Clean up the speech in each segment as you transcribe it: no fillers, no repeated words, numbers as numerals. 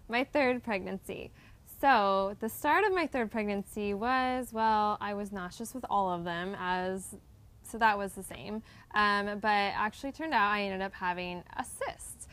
My third pregnancy. So the start of my third pregnancy was, well, I was nauseous with all of them, so that was the same. But actually turned out I ended up having a cyst,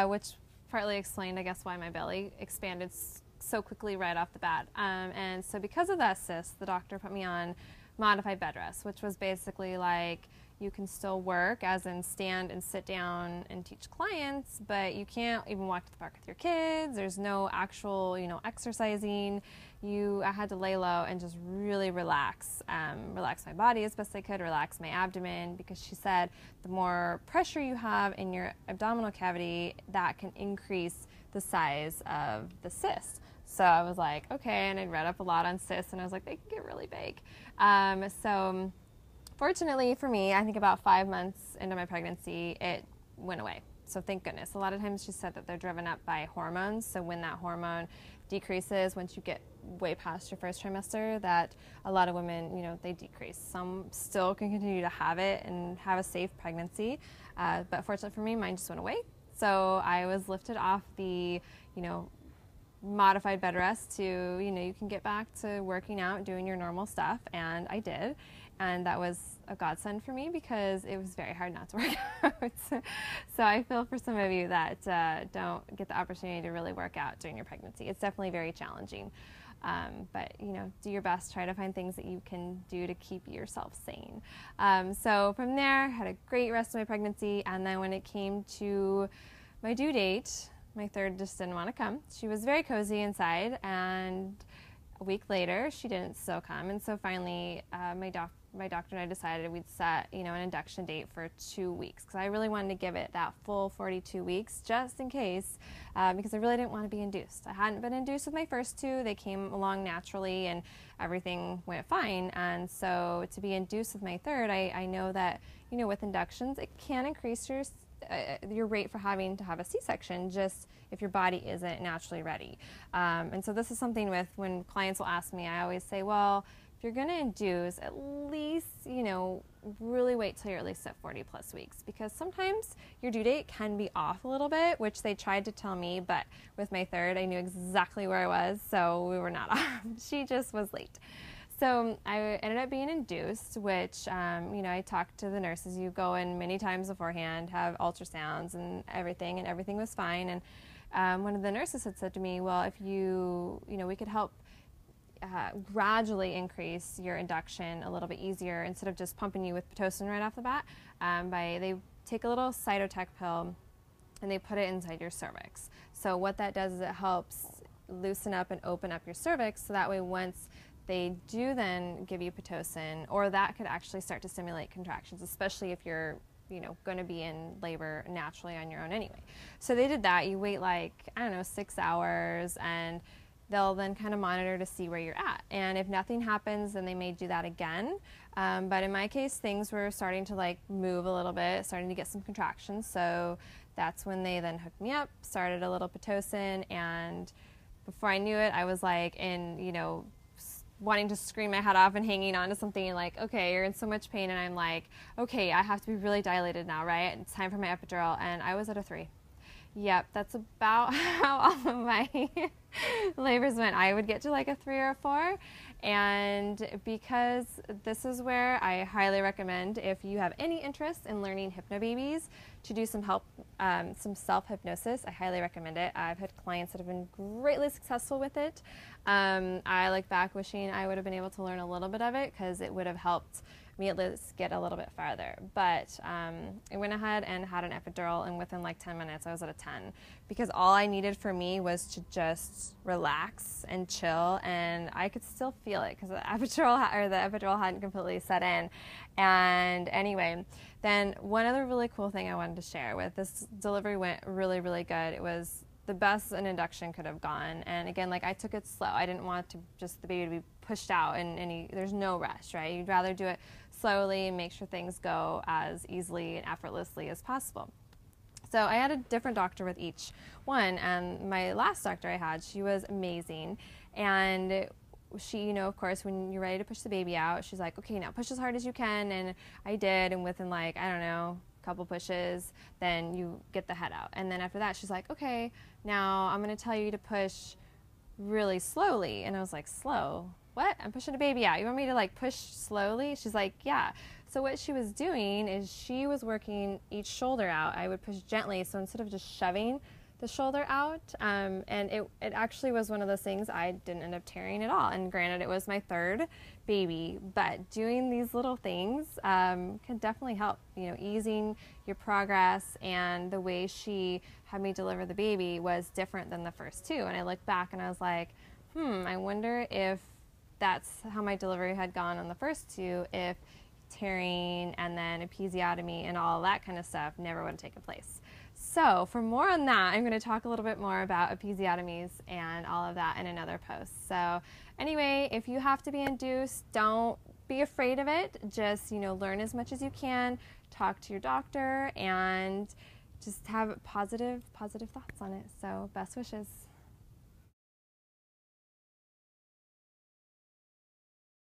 which partly explained, I guess, why my belly expanded so quickly right off the bat. And so because of that cyst, the doctor put me on modified bed rest, which was basically like, you can still work, as in stand and sit down and teach clients, but you can't even walk to the park with your kids. There's no actual, exercising. I had to lay low and just really relax my body as best I could, relax my abdomen, because she said the more pressure you have in your abdominal cavity, that can increase the size of the cyst. So I was like, okay, and I'd read up a lot on cysts, and I was like, they can get really big. So fortunately for me, I think about 5 months into my pregnancy, it went away. So thank goodness. A lot of times she said that they're driven up by hormones. So when that hormone decreases, once you get way past your first trimester, that a lot of women, they decrease. Some still can continue to have it and have a safe pregnancy. But fortunately for me, mine just went away. So I was lifted off the, modified bed rest to, you can get back to working out, doing your normal stuff, and I did. And that was a godsend for me because it was very hard not to work out. So I feel for some of you that don't get the opportunity to really work out during your pregnancy. It's definitely very challenging. But, do your best. Try to find things that you can do to keep yourself sane. So from there, had a great rest of my pregnancy. And then when it came to my due date, my third just didn't want to come. She was very cozy inside, and a week later, she didn't still come. And so finally, my doctor and I decided we'd set, an induction date for 2 weeks, because I really wanted to give it that full 42 weeks just in case, because I really didn't want to be induced. I hadn't been induced with my first two. They came along naturally and everything went fine. And so to be induced with my third, I know that, with inductions, it can increase your rate for having to have a C-section, just if your body isn't naturally ready. And so this is something when clients will ask me, I always say, well, if you're going to induce, at least, really wait till you're at least at 40 plus weeks, because sometimes your due date can be off a little bit, which they tried to tell me, but with my third, I knew exactly where I was, so we were not off. She just was late. So I ended up being induced, which, I talked to the nurses. You go in many times beforehand, have ultrasounds and everything was fine. And one of the nurses had said to me, well, if we could help gradually increase your induction a little bit easier instead of just pumping you with Pitocin right off the bat. They take a little Cytotec pill and they put it inside your cervix. So what that does is it helps loosen up and open up your cervix, so that way once they do then give you Pitocin, or that could actually start to stimulate contractions, especially if you're going to be in labor naturally on your own anyway. So they did that. You wait 6 hours, and they'll then kind of monitor to see where you're at. And if nothing happens, then they may do that again. But in my case, things were starting to move a little bit, starting to get some contractions. So that's when they then hooked me up, started a little Pitocin, and before I knew it, I was wanting to scream my head off and hanging on to something and okay, you're in so much pain, and I'm like, okay, I have to be really dilated now, right? It's time for my epidural, and I was at a 3. Yep, that's about how all of my labors went. I would get to a 3 or a 4, and because this is where I highly recommend, if you have any interest in learning hypnobabies, to do some self-hypnosis. I highly recommend it. I've had clients that have been greatly successful with it. I look back wishing I would have been able to learn a little bit of it, because it would have helped me at least get a little bit farther. But I went ahead and had an epidural, and within 10 minutes I was at a 10, because all I needed for me was to just relax and chill, and I could still feel it because the epidural hadn't completely set in. And anyway, then one other really cool thing I wanted to share with this delivery went really, really good. It was the best an induction could have gone. And again, I took it slow. I didn't want the baby to be pushed out, and there's no rush, right? You'd rather do it slowly and make sure things go as easily and effortlessly as possible. So I had a different doctor with each one, and my last doctor I had, she was amazing. And she, of course, when you're ready to push the baby out, she's like, okay, now push as hard as you can. And I did, and within I don't know, couple pushes, then you get the head out. And then after that, she's like, okay, now I'm going to tell you to push really slowly. And I was like, slow? What? I'm pushing a baby out. You want me to like push slowly? She's like, yeah. So what she was doing is she was working each shoulder out. I would push gently. So instead of just shoving the shoulder out, and it actually was one of those things I didn't end up tearing at all. And granted, it was my third baby, but doing these little things can definitely help, you know, easing your progress. And the way she had me deliver the baby was different than the first two. And I looked back and I was like, I wonder if that's how my delivery had gone on the first two, if tearing and then episiotomy and all that kind of stuff never would have taken place. So for more on that, I'm going to talk a little bit more about episiotomies and all of that in another post. So anyway, if you have to be induced, don't be afraid of it. Just, you know, learn as much as you can, talk to your doctor, and just have positive thoughts on it. So best wishes.